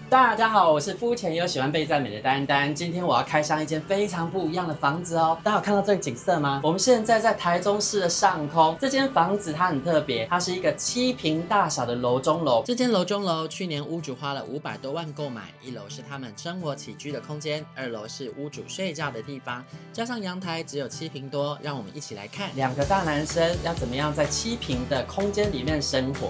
大家好，我是肤浅又喜欢被赞美的丹丹。今天我要开箱一间非常不一样的房子哦。大家有看到这个景色吗？我们现在在台中市的上空。这间房子它很特别，它是一个7坪大小的楼中楼。这间楼中楼去年屋主花了500多万购买，一楼是他们生活起居的空间，2楼是屋主睡觉的地方，加上阳台只有7坪多。让我们一起来看2个大男生要怎么样在7坪的空间里面生活。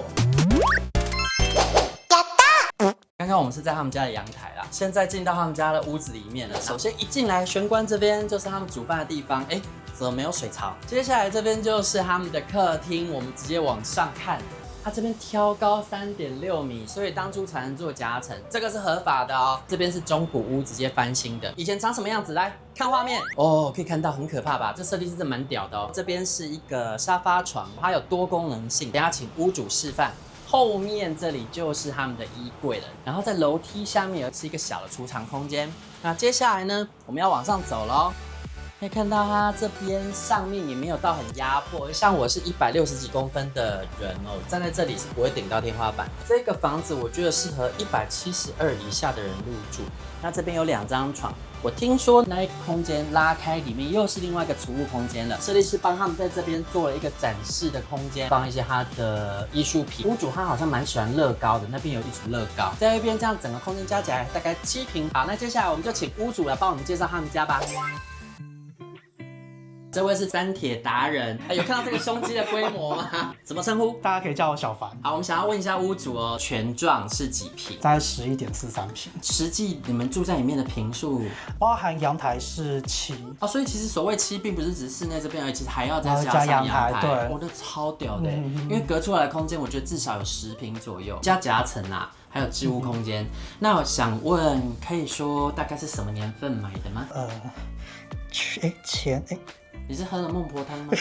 刚刚我们是在他们家的阳台啦，现在进到他们家的屋子里面了。首先一进来，玄关这边就是他们煮饭的地方，怎么没有水槽？接下来这边就是他们的客厅，我们直接往上看，它这边挑高3.6米，所以当初才能做夹层，这个是合法的哦。这边是中古屋，直接翻新的，以前长什么样子？来看画面哦，可以看到很可怕吧？这设计是真的蛮屌的哦。这边是一个沙发床，它有多功能性，等一下请屋主示范。后面这里就是他们的衣柜了，然后在楼梯下面是一个小的储藏空间。那接下来呢，我们要往上走咯。可以看到它这边上面也没有到很压迫，像我是160几公分的人哦，站在这里是不会顶到天花板。这个房子我觉得适合172以下的人入住。那这边有2张床，我听说那一个空间拉开，里面又是另外一个储物空间了。设计师帮他们在这边做了一个展示的空间，放一些他的艺术品。屋主他好像蛮喜欢乐高的，那边有一组乐高，在那边这样整个空间加起来大概7坪。好，那接下来我们就请屋主来帮我们介绍他们家吧。这位是三铁达人，有看到这个胸肌的规模吗？怎么称呼？大家可以叫我小凡。好，我们想要问一下屋主哦，全幢是几坪？大概11.43坪。实际你们住在里面的坪数，包含阳台是7。哦，所以其实所谓7，并不是只是室内这边而已，其实还要再加上阳台。对，我的超屌的，因为隔出来的空间，我觉得至少有10坪左右，加夹层啊。还有置物空间。那我想问，可以说大概是什么年份买的吗？你是喝了孟婆汤吗？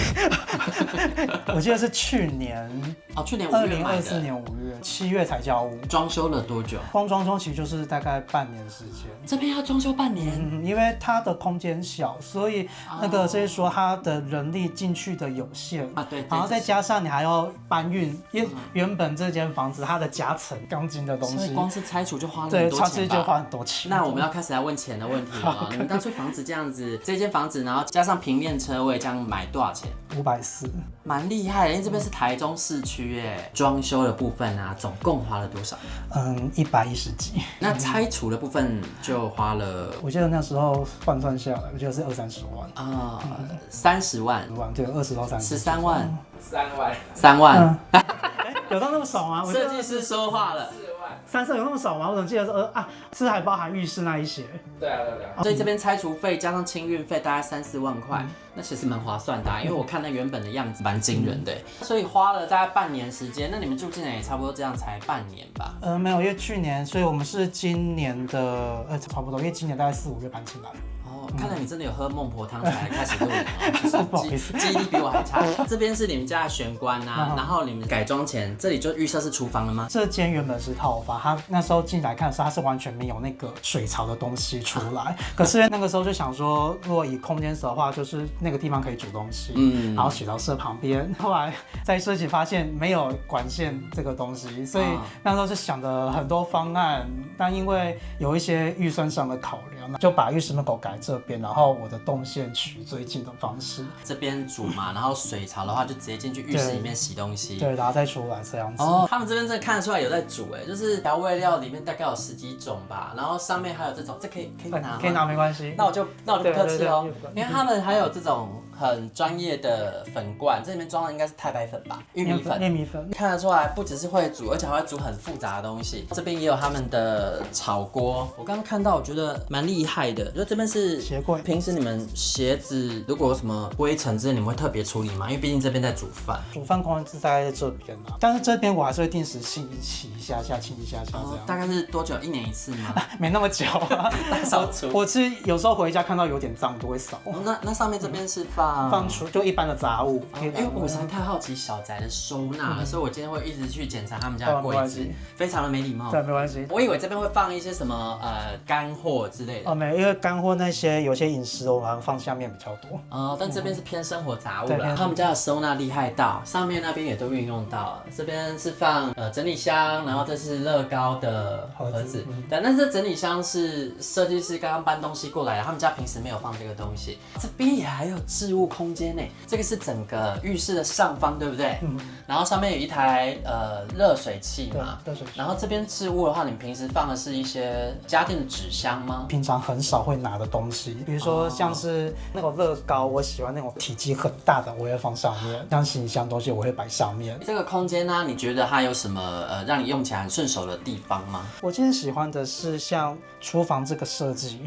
我记得是去年哦，去年5月买的。2024年5月7月才交屋。装修了多久？光装修其实就是大概半年时间。这边要装修半年？因为它的空间小，所以那个就是说它的人力进去的有限啊，对。然后再加上你还要搬运，因为原本这间房子它的夹层钢筋的东西，所以光是拆除就花了很对，多钱吧？对，就花很多钱。那我们要开始来问钱的问题了。你们当初房子这样子，这间房子然后加上平面车位，这样买多少钱？540，蛮厉害的，因为这边是台中市区耶。装修的部分啊，总共花了多少？110几。那拆除的部分就花了，我记得那时候换算下来，我记得是20-30万啊，30万，对，20到30， 13万，3万，有到那么少吗？设计师说话了。30有那么少吗？我怎么记得是还包含浴室那一些？对啊。所以这边拆除费加上清运费大概3-4万块，那其实蛮划算的因为我看那原本的样子蛮惊人的，所以花了大概半年时间。那你们住进来也差不多这样才半年吧？没有，因为去年，所以我们是今年的差不多，因为今年大概4-5月搬进来。看来你真的有喝孟婆汤才开始录影哦，不好意思，记忆力比我还差。这边是你们家的玄关啊，然后你们改装前这里就预设是厨房了吗？这间原本是套房，它那时候进来看的时候，它是完全没有那个水槽的东西出来。可是那个时候就想说，如果以空间的话，就是那个地方可以煮东西，然后水槽设旁边。后来在设计发现没有管线这个东西，所以那时候是想的很多方案，但因为有一些预算上的考量，就把浴室门口改这边，然后我的动线取最近的方式。这边煮嘛，然后水槽的话就直接进去浴室里面洗东西，对，然后再出来这样子。哦，他们这边真的看得出来有在煮就是调味料里面大概有10几种吧，然后上面还有这种，这可以拿吗？可以拿，没关系。那我就不客气哦，因为他们还有这种很专业的粉罐，这里面装的应该是太白粉吧，玉米粉，看得出来不只是会煮，而且还会煮很复杂的东西。这边也有他们的炒锅，我刚刚看到我觉得蛮厉害的，就这边是鞋柜。平时你们鞋子如果有什么灰尘之类，你们会特别处理吗？因为毕竟这边在煮饭，煮饭空间是在这边啊，但是这边我还是会定时清一下这样。大概是多久1年1次吗？没那么久啊，扫除。我其实有时候回家看到有点脏都会扫。那上面这边是放就一般的杂物。因为我实在太好奇小宅的收纳了，所以我今天会一直去检查他们家的柜子，非常的没礼貌。对，没关系。我以为这边会放一些什么干货之类的。没，因为干货那些有些饮食我们放下面比较多。但这边是偏生活杂物啦。他们家的收纳厉害到，上面那边也都运用到了。这边是放整理箱，然后这是乐高的盒子。但这整理箱是设计师刚刚搬东西过来的，他们家平时没有放这个东西。这边也还有置物空间呢，这个是整个浴室的上方，对不对？然后上面有一台热水器嘛，热水器。然后这边置物的话，你们平时放的是一些家电的纸箱吗？平常很少会拿的东西，比如说像是那个乐高，我喜欢那种体积很大的，我会放上面。像行李箱东西我会摆上面。这个空间呢，你觉得它有什么让你用起来很顺手的地方吗？我今天喜欢的是像厨房这个设计，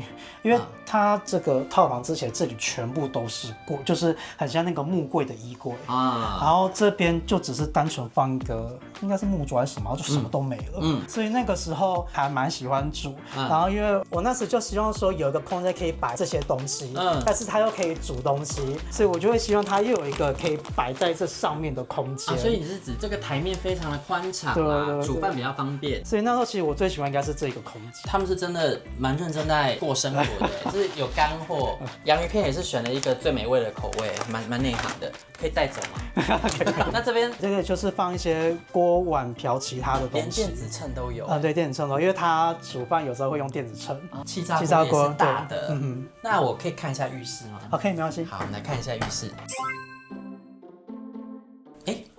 因为它这个套房之前这里全部都是柜，就是很像那个木柜的衣柜然后这边就只是单纯放一个应该是木桌还是什么，就什么都没了。所以那个时候还蛮喜欢煮。然后因为我那时就希望说有一个空间可以摆这些东西，但是它又可以煮东西，所以我就会希望它又有一个可以摆在这上面的空间。所以你是指这个台面非常的宽敞对，煮饭比较方便。所以那时候其实我最喜欢应该是这个空间。他们是真的蛮认真在过生活的，就是有干货。洋芋片也是选了一个最美味的口味，蛮内行的，可以带走吗？那这边这个就是放一些锅碗瓢其他的东西，连电子秤都有。对，电子秤都，因为他煮饭有时候会用电子秤。气炸锅也是大的。那我可以看一下浴室吗？可以，没关系。好，我们来看一下浴室。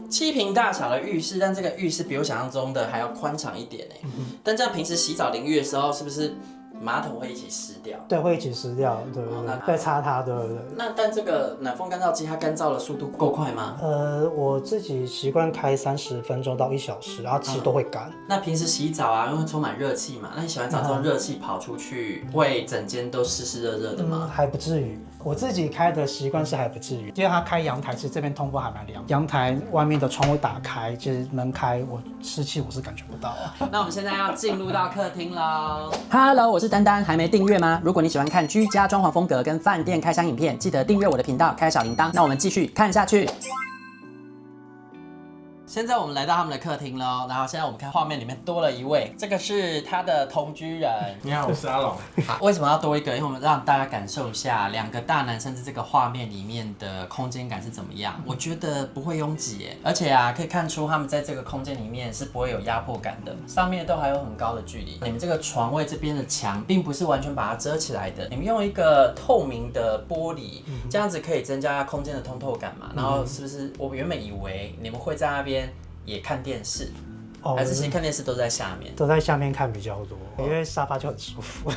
7坪大小的浴室，但这个浴室比我想象中的还要宽敞一点但这样平时洗澡淋浴的时候，是不是马桶会一起湿掉？对，会一起湿掉，对对对，会擦它，对对对。但这个暖风干燥机它干燥的速度够快吗？我自己习惯开30分钟到1小时，然后其实都会干。那平时洗澡啊，因为充满热气嘛，那你洗完澡之后热气跑出去，会整间都湿湿热热的吗？还不至于。我自己开的习惯是还不至于，因为它开阳台，其实这边通风还蛮凉。阳台外面的窗户打开，就是门开，我湿气我是感觉不到。那我们现在要进入到客厅喽。Hello， 我是丹丹，还没订阅吗？如果你喜欢看居家装潢风格跟饭店开箱影片，记得订阅我的频道，开小铃铛。那我们继续看下去。现在我们来到他们的客厅喽，然后现在我们看画面里面多了一位，这个是他的同居人。你好，我是阿龙。好，为什么要多一个？因为我们让大家感受一下两个大男生在这个画面里面的空间感是怎么样。我觉得不会拥挤耶，而且可以看出他们在这个空间里面是不会有压迫感的，上面都还有很高的距离。你们这个床位这边的墙并不是完全把它遮起来的，你们用一个透明的玻璃，这样子可以增加空间的通透感嘛。然后是不是我原本以为你们会在那边也看电视，还是其实看电视都在下面？都在下面看比较多，因为沙发就很舒服。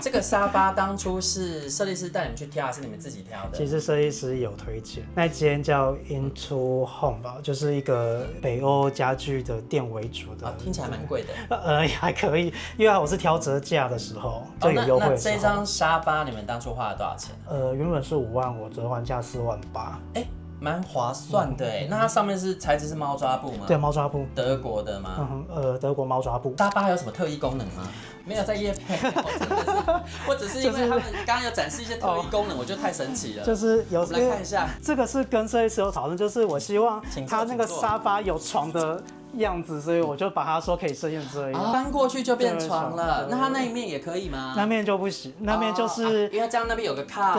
这个沙发当初是设计师带你们去挑，还是你们自己挑的？其实设计师有推荐，那间叫 Into Home 吧，就是一个北欧家具的店为主的。听起来蛮贵的。还可以，因为我是挑折价的时候就有优惠的时候。那这张沙发你们当初花了多少钱？原本是5万，我折还价4万8。蛮划算的那它上面是材质是猫抓布吗？对，猫抓布，德国的吗？德国猫抓布。沙发还有什么特异功能吗？没有在业配，真的是，或者是因为他们刚刚有展示一些特异功能，我觉得太神奇了。就是有，我们来看一下，这个是跟设计师有讨论，就是我希望它那个沙发有床的样子，所以我就把它说可以设计这样。搬过去就变床了，那它那一面也可以吗？那面就不行，那面就是因为这样那边有个靠，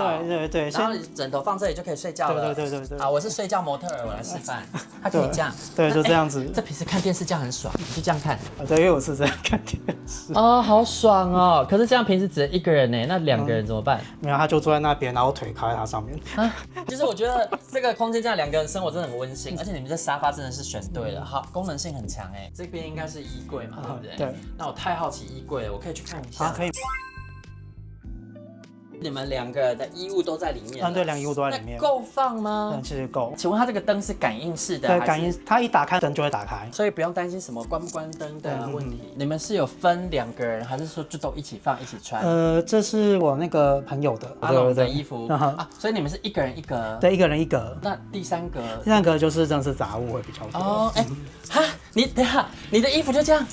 对，然后你枕头放这里就可以睡觉了。对。好，我是睡觉模特儿，我来示范，它可以这样。对，就这样子。这平时看电视这样很爽，你就这样看。对，因为我是这样看电视。好爽哦！可是这样平时只能一个人呢，那2个人怎么办？没有，他就坐在那边，然后腿靠在他上面。就是我觉得这个空间这样2个人生活真的很温馨，而且你们这沙发真的是选对了，好，功能性很强这边应该是衣柜嘛，对不对？对。那我太好奇衣柜了，我可以去看一下。可以。你们2个人的衣物都在里面。对，2个衣物都在里面。够放吗？其实够。请问它这个灯是感应式的？对，感应，它一打开灯就会打开，所以不用担心什么关不关灯的问题。你们是有分2个人，还是说就都一起放一起穿？这是我那个朋友的阿龙的衣服所以你们是1个人1格。对，1个人1格。那第3格？第3格就是真的是杂物会比较多。你等下，你的衣服就这样。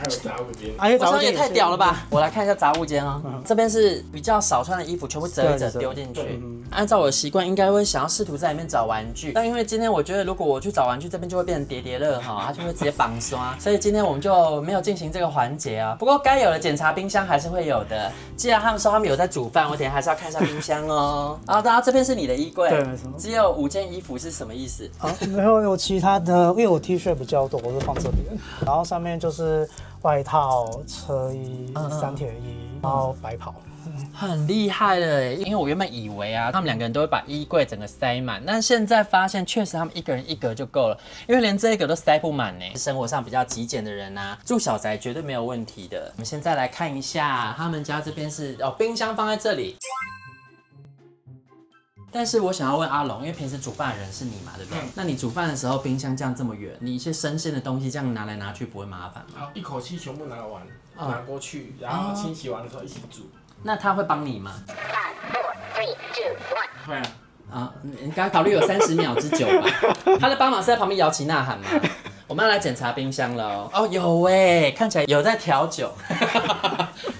还有杂物间，还有杂物间也太屌了吧！我来看一下杂物间哦，这边是比较少穿的衣服，全部折一折丢进去。按照我的习惯，应该会想要试图在里面找玩具，但因为今天我觉得如果我去找玩具，这边就会变成叠叠乐哈，它就会直接绑刷，所以今天我们就没有进行这个环节啊。不过该有的检查冰箱还是会有的。既然他们说他们有在煮饭，我等一下还是要看一下冰箱哦。然后这边是你的衣柜，对，没错。只有5件衣服是什么意思？没有其他的，因为我 T 恤比较多，我就放这边。然后上面就是外套、车衣、三铁衣，然后白袍。很厉害了耶，因为我原本以为啊，他们2个人都会把衣柜整个塞满，但现在发现确实他们1个人1格就够了，因为连这个都塞不满呢。生活上比较极简的人啊，住小宅绝对没有问题的。我们现在来看一下，他们家这边是冰箱放在这里。但是我想要问阿龙，因为平时煮饭的人是你嘛，对不对？那你煮饭的时候，冰箱这样这么远，你一些生鲜的东西这样拿来拿去不会麻烦吗？一口气全部拿完，拿过去，然后清洗完的时候一起煮。那他会帮你吗？ 5, 4, 3, 2, 1。会啊。你刚考虑有30秒之久吧？他的帮忙是在旁边摇旗呐喊吗？我们要来检查冰箱了哦，有哎，看起来有在调酒。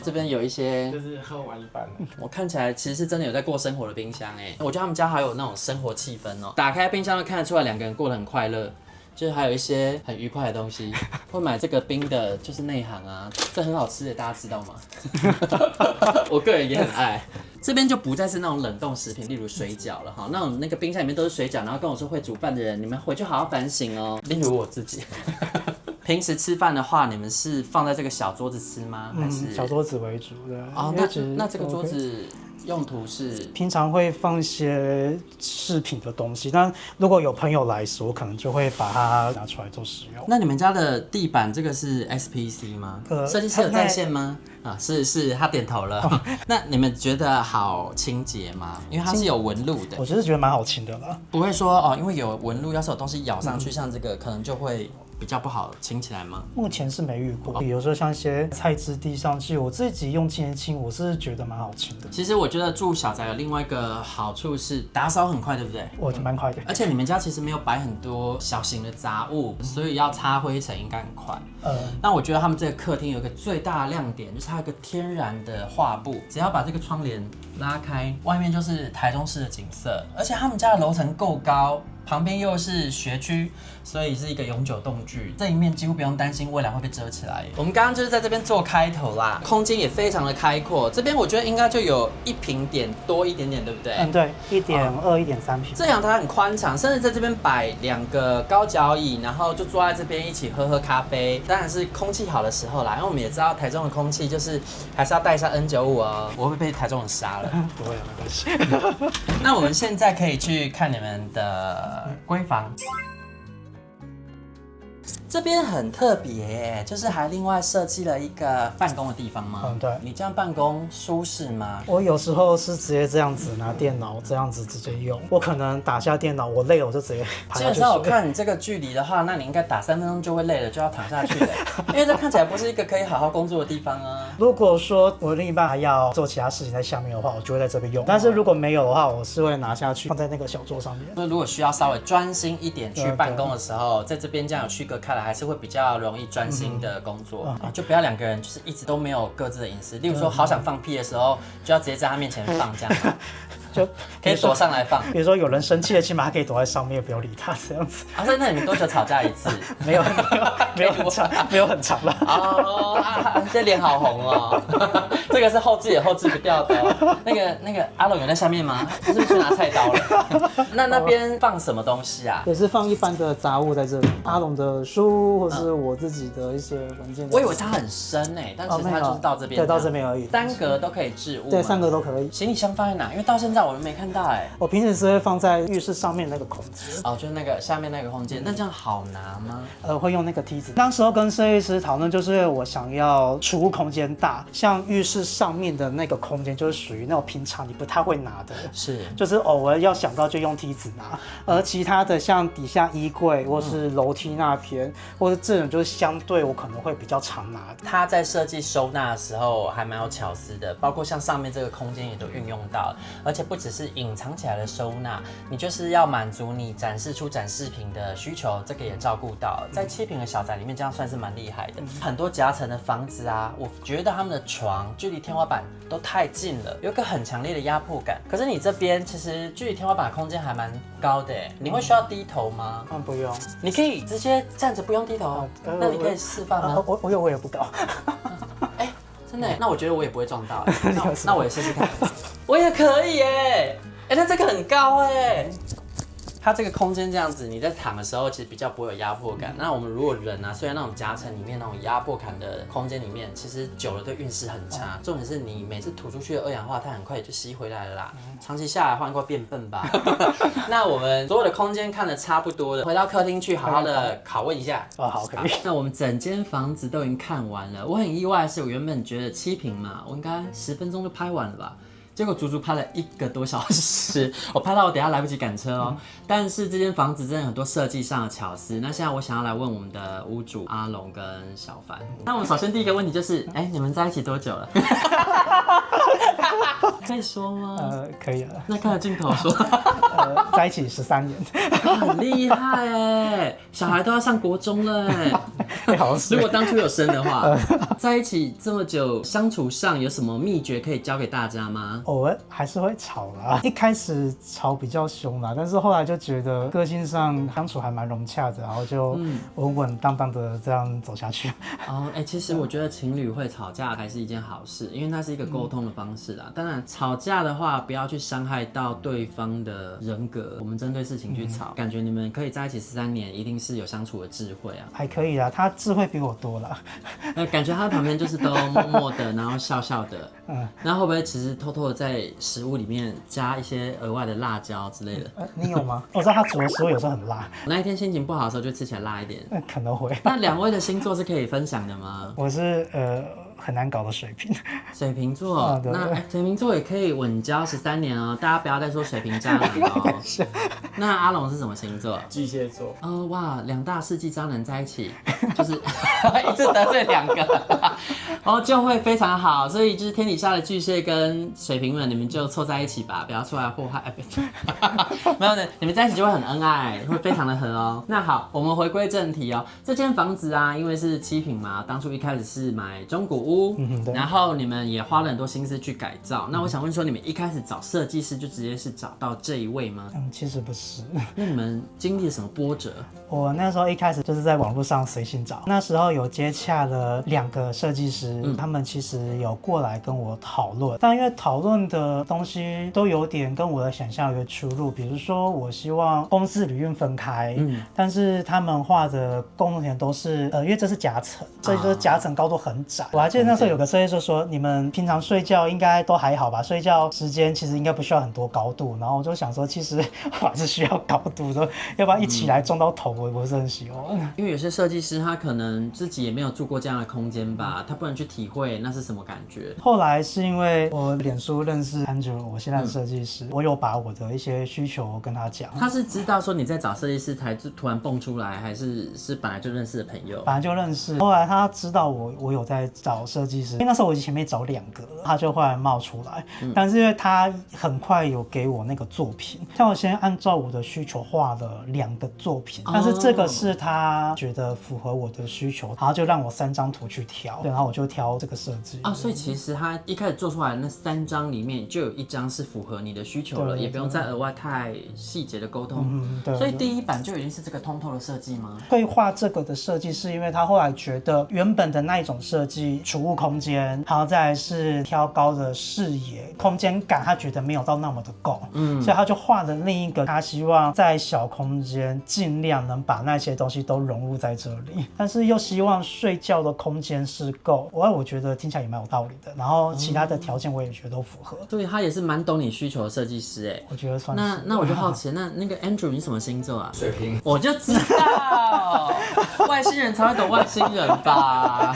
这边有一些，就是喝完一半了。我看起来其实是真的有在过生活的冰箱哎，我觉得他们家还有那种生活气氛哦。打开冰箱就看得出来2个人过得很快乐，就是还有一些很愉快的东西。会买这个冰的，就是内行啊，这很好吃的，大家知道吗？我个人也很爱。这边就不再是那种冷冻食品，例如水饺了哈，那个冰箱里面都是水饺，然后跟我说会煮饭的人，你们回去好好反省哦。例如我自己。平时吃饭的话，你们是放在这个小桌子吃吗？还是小桌子为主的？哦，那这个桌子用途是平常会放一些饰品的东西，但如果有朋友来时，我可能就会把它拿出来做使用。那你们家的地板这个是 SPC 吗？设计师有在线吗？是，他点头了。那你们觉得好清洁吗？因为它是有纹路的。我就是觉得蛮好清的啦。不会说因为有纹路，要是有东西咬上去，像这个可能就会比较不好清起来吗？目前是没遇过，有时候像一些菜汁滴上去，我自己用清洁清，我是觉得蛮好清的。其实我觉得住小宅有另外一个好处是打扫很快，对不对？我蛮快的，而且你们家其实没有摆很多小型的杂物，所以要擦灰尘应该很快。那我觉得他们这个客厅有一个最大的亮点，就是它有个天然的画布，只要把这个窗帘拉开，外面就是台中市的景色，而且他们家的楼层够高。旁边又是学区，所以是一个永久动距，这一面几乎不用担心未来会被遮起来。我们刚刚就是在这边做开头啦，空间也非常的开阔。这边我觉得应该就有1平点多一点点，对不对？对，1.2、1.3平。这阳台很宽敞，甚至在这边摆2个高脚椅，然后就坐在这边一起喝咖啡。当然是空气好的时候啦，因为我们也知道台中的空气就是还是要戴一下 N95哦。我会被台中人杀了。不会，没关系。那我们现在可以去看你们的闺房。这边很特别，就是还另外设计了一个办公的地方吗？对。你这样办公舒适吗？我有时候是直接这样子拿电脑这样子直接用，我可能打下电脑，我累了我就直接趴下去。基本上我看你这个距离的话，那你应该打3分钟就会累了，就要躺下去了，因为这看起来不是一个可以好好工作的地方啊。如果说我另一半还要做其他事情在下面的话，我就会在这边用。但是如果没有的话，我是会拿下去放在那个小桌上面。所以如果需要稍微专心一点去办公的时候，在这边这样有区隔开来，还是会比较容易专心的工作。就不要2个人就是一直都没有各自的隐私。例如说好想放屁的时候，就要直接在他面前放这样。就可以躲上来放。比如说有人生气了，起码他可以躲在上面，不要理他这样子。所以那你们多久吵架一次？没有很长，没有很长了。这脸好红哦。这个是后置也后置不掉的哦。那个阿龙有在下面吗？是不是去拿菜刀了？那边放什么东西啊？也是放一般的杂物在这里，阿龙的书或是我自己的一些文件。我以为它很深诶，但其实它就是到这边。对，到这边而已。3格都可以置物。对，3格都可以。行李箱放在哪？因为到现在我都没看到哎。我平时是会放在浴室上面那个空间。就是那个下面那个空间。那这样好拿吗？会用那个梯子。当时候跟设计师讨论，就是我想要储物空间大，像浴室上面的那个空间就是属于那种平常你不太会拿的，是，就是偶尔要想到就用梯子拿。而其他的像底下衣柜或是楼梯那边，或者这种就是相对我可能会比较常拿。它在设计收纳的时候还蛮有巧思的，包括像上面这个空间也都运用到了，而且不只是隐藏起来的收纳，你就是要满足你展示出展示品的需求，这个也照顾到。在7坪的小宅里面，这样算是蛮厉害的。很多夹层的房子啊，我觉得他们的床距离天花板都太近了，有一个很强烈的压迫感。可是你这边其实距离天花板的空间还蛮高的，你会需要低头吗？不用，你可以直接站着不用低头。那你可以示范吗？我也不高。真的？那我觉得我也不会撞到。那我也试试看。我也可以耶！那这个很高哎。它这个空间这样子，你在躺的时候其实比较不会有压迫感。那我们如果人啊，虽然那种夹层里面那种压迫感的空间里面，其实久了对运势很差。重点是你每次吐出去的二氧化碳很快也就吸回来了啦。长期下来换过变笨吧。那我们所有的空间看得差不多了，回到客厅去好好的拷问一下。好，可以。那我们整间房子都已经看完了。我很意外的是，我原本觉得7坪嘛，我应该10分钟就拍完了吧。结果足足拍了1个多小时，我拍到我等一下来不及赶车哦。但是这间房子真的很多设计上的巧思。那现在我想要来问我们的屋主阿龙跟小凡。那我们首先第一个问题就是，你们在一起多久了？可以说吗？可以了。那看着镜头说。在一起13年。很厉害哎，小孩都要上国中了哎。如果当初有生的话，在一起这么久，相处上有什么秘诀可以教给大家吗？偶尔还是会吵啦，一开始吵比较凶啦，但是后来就觉得个性上相处还蛮融洽的，然后就稳稳当当的这样走下去。其实我觉得情侣会吵架还是一件好事，因为那是一个沟通的方式啦。当然吵架的话，不要去伤害到对方的人格，我们针对事情去吵。感觉你们可以在一起13年，一定是有相处的智慧啊。还可以啦，他智慧比我多啦。感觉他旁边就是都默默的，然后笑笑的。然后会不会其实偷偷的在食物里面加一些额外的辣椒之类的？你有吗？我知道他煮的食物有时候很辣。那一天心情不好的时候就吃起来辣一点。可能会。那2位的星座是可以分享的吗？我是很难搞的水瓶。水瓶座，那水瓶座也可以稳交13年哦，大家不要再说水瓶渣男哦。那阿龙是什么星座？巨蟹座。哇，2大世纪渣男在一起，就是一次得罪2个，就会非常好。所以就是天底下的巨蟹跟水瓶们，你们就凑在一起吧，不要出来祸害。没有的，你们在一起就会很恩爱，会非常的合哦。那好，我们回归正题哦。这间房子啊，因为是7坪嘛，当初一开始是买中古屋，然后你们也花了很多心思去改造。那我想问说，你们一开始找设计师就直接是找到这一位吗？其实不是。那你们经历了什么波折？我那时候一开始就是在网络上随性找，那时候有接洽了2个设计师，他们其实有过来跟我讨论，但因为讨论的东西都有点跟我的想象有出入，比如说我希望公司旅运分开，但是他们画的共同点都是因为这是夹层，所以说夹层高度很窄。我还记得那时候有个设计师说，你们平常睡觉应该都还好吧，睡觉时间其实应该不需要很多高度，然后我就想说，其实我还是需要高度的，要不然一起来撞到头，我不是很喜欢。因为有些设计师他可能自己也没有住过这样的空间吧，他不能去体会那是什么感觉。后来是因为我脸书认识 Andrew， 我现在的设计师，我有把我的一些需求跟他讲。他是知道说你在找设计师才突然蹦出来，还是本来就认识的朋友？本来就认识，后来他知道我有在找设计师，因为那时候我前面找2个，他就后来冒出来。但是因为他很快有给我那个作品，像我先按照我的需求画了2个作品，但是这个是他觉得符合我的需求，然后就让我3张图去挑，然后我就挑这个设计。所以其实他一开始做出来的那3张里面就有1张是符合你的需求了，也不用再额外太细节的沟通。所以第1版就已经是这个通透的设计吗？会画这个的设计是因为他后来觉得原本的那一种设计储物空间，然后再来是挑高的视野空间感，他觉得没有到那么的够，所以他就画了另一个，他希望在小空间尽量能把那些东西都融入在这里，但是又希望睡觉的空间是够，我觉得听起来也蛮有道理的，然后其他的条件我也觉得都符合，所以他也是蛮懂你需求的设计师哎。我觉得算是。那我就好奇，那个 Andrew 你什么星座啊？水瓶，我就知道，外星人才会懂外星人吧？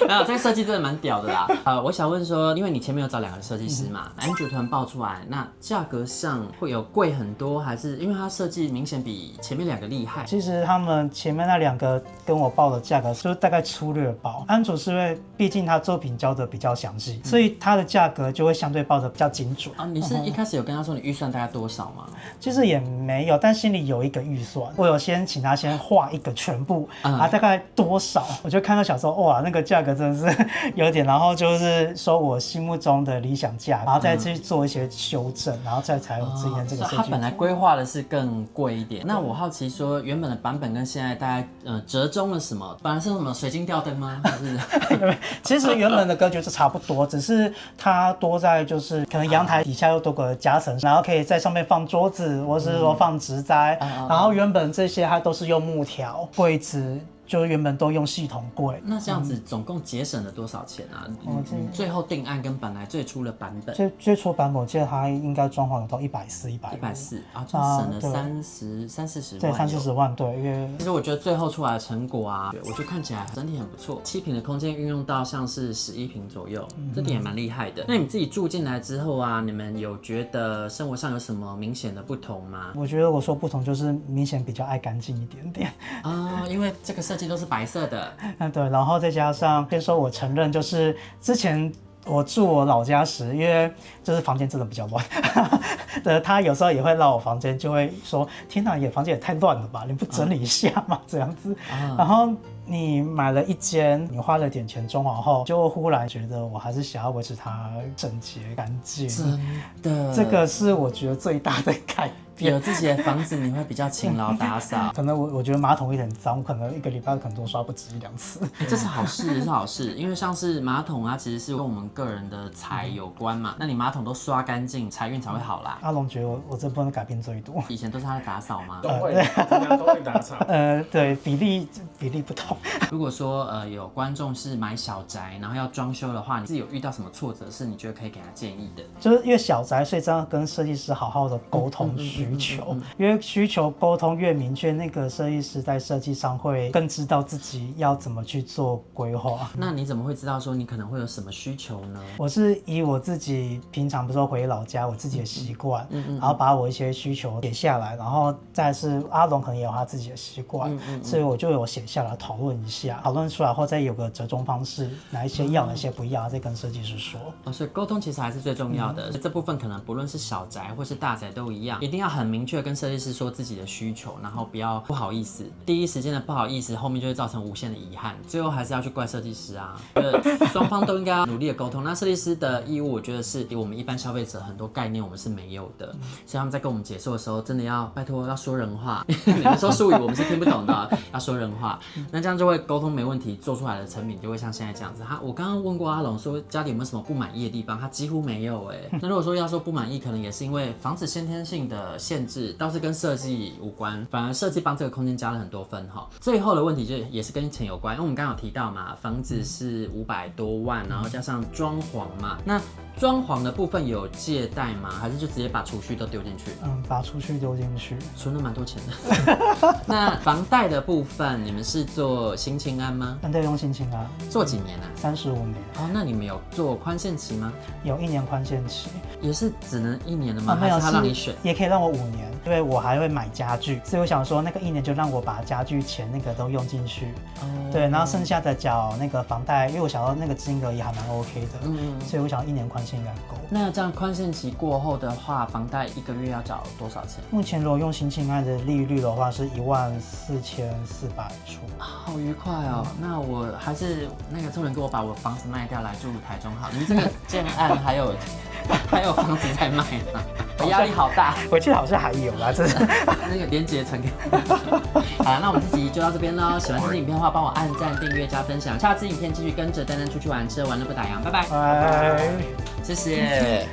没有，这个设计真的蛮屌的啦。我想问说，因为你前面有找2个设计师嘛，Andrew 突然爆出来，那价格上会有贵很多，还是因为他设计明显比前面2个厉害？其实他们前面那2个跟我报的价格就是大概粗略报，安卓是因为毕竟他作品交的比较详细，所以他的价格就会相对报的比较精准。你是一开始有跟他说你预算大概多少吗？其实也没有，但心里有一个预算，我有先请他先画一个全部，大概多少，我就看到想说，哇，那个价格真的是有点，然后就是说我心目中的理想价，然后再去做一些修正，然后才有今天这个设计。他本来规划的是更贵一点，那我好奇说，原本的版本跟现在大概折中了什么？本来是什么水晶吊灯吗？还是？其实原本的格局是差不多，只是它多在就是可能阳台底下又多个夹层，然后可以在上面放桌子，或是说放植栽，然后原本这些它都是用木条柜子。就原本都用系统柜，那这样子总共节省了多少钱啊？你最后定案跟本来最初的版本，最初版本我记得它应该装潢有到140、140啊，就省了30-40万，对，30-40万，对，因为其实我觉得最后出来的成果啊，我觉得看起来整体很不错，7坪的空间运用到像是11坪左右，这点也蛮厉害的。那你们自己住进来之后啊，你们有觉得生活上有什么明显的不同吗？我觉得我说不同就是明显比较爱干净一点点啊，因为这个设计都是白色的，对，然后再加上先说我承认，就是之前我住我老家时，因为就是房间真的比较乱，对，他有时候也会到我房间，就会说：“天哪，你的房间也太乱了吧，你不整理一下嘛？”这样子，然后。你买了一间，你花了点钱装潢后，就忽然觉得我还是想要维持它整洁干净。真的，这个是我觉得最大的改变。有自己的房子，你会比较勤劳打扫。可能我觉得马桶有点脏，我可能1个礼拜可能多刷不止1-2次。这是好事，这是好事，因为像是马桶啊，其实是跟我们个人的财有关嘛。那你马桶都刷干净，财运才会好啦。阿龙觉得我这部分改变最多。以前都是他在打扫吗？都会，都会打扫。对，比例不同。如果说有观众是买小宅，然后要装修的话，你自己有遇到什么挫折是你觉得可以给他建议的？就是因为小宅，所以这样跟设计师好好的沟通需求，因为需求沟通越明确，那个设计师在设计上会更知道自己要怎么去做规划。那你怎么会知道说你可能会有什么需求呢？我是以我自己平常不是说回老家我自己的习惯，然后把我一些需求写下来，然后再是阿龙可能也有他自己的习惯，所以我就有写下来讨论一下。讨论出来后再有个折中方式，哪一些要，哪些不要，再跟设计师说。所以沟通其实还是最重要的。这部分可能不论是小宅或是大宅都一样，一定要很明确跟设计师说自己的需求，然后不要不好意思，第一时间的不好意思，后面就会造成无限的遗憾，最后还是要去怪设计师啊。双方都应该要努力的沟通。那设计师的义务，我觉得是比我们一般消费者很多概念我们是没有的，所以他们在跟我们解说的时候，真的要拜托要说人话。你们说术语我们是听不懂的，要说人话，那这样就会沟通没问题，做出来的成品就会像现在这样子。我刚刚问过阿龙说家里有没有什么不满意的地方，他几乎没有那如果说要说不满意，可能也是因为房子先天性的限制，倒是跟设计无关，反而设计帮这个空间加了很多分哈。最后的问题就也是跟钱有关，因为我们刚刚有提到嘛，房子是500多万，然后加上装潢嘛，那装潢的部分有借贷吗？还是就直接把储蓄都丢进去？把储蓄丢进去，存了蛮多钱的。那房贷的部分，你们是做新青安吗？对，用新青安。做几年啊？35年。哦，那你们有做宽限期吗？有1年宽限期。也是只能1年的吗？没有，还是他让你选？也可以让我5年，因为我还会买家具，所以我想说那个1年就让我把家具钱那个都用进去。对，然后剩下的缴那个房贷，因为我想到那个金额也还蛮 OK 的，所以我想1年宽限应该够。那这样宽限期过后的话，房贷1个月要缴多少钱？目前如果用新青安的利率的话是14400出。好愉快哦！那我还是那个助人给我把我房子卖掉来住台中好。你们这个建案还有房子在卖吗？我压力好大。我记得好像还有啦，这是那个连结传给我。好，那我们这集就到这边喽。喜欢这支影片的话，帮我按赞、订阅、加分享。下次影片继续跟着丹丹出去玩，吃完了不打烊，拜拜。拜。谢谢。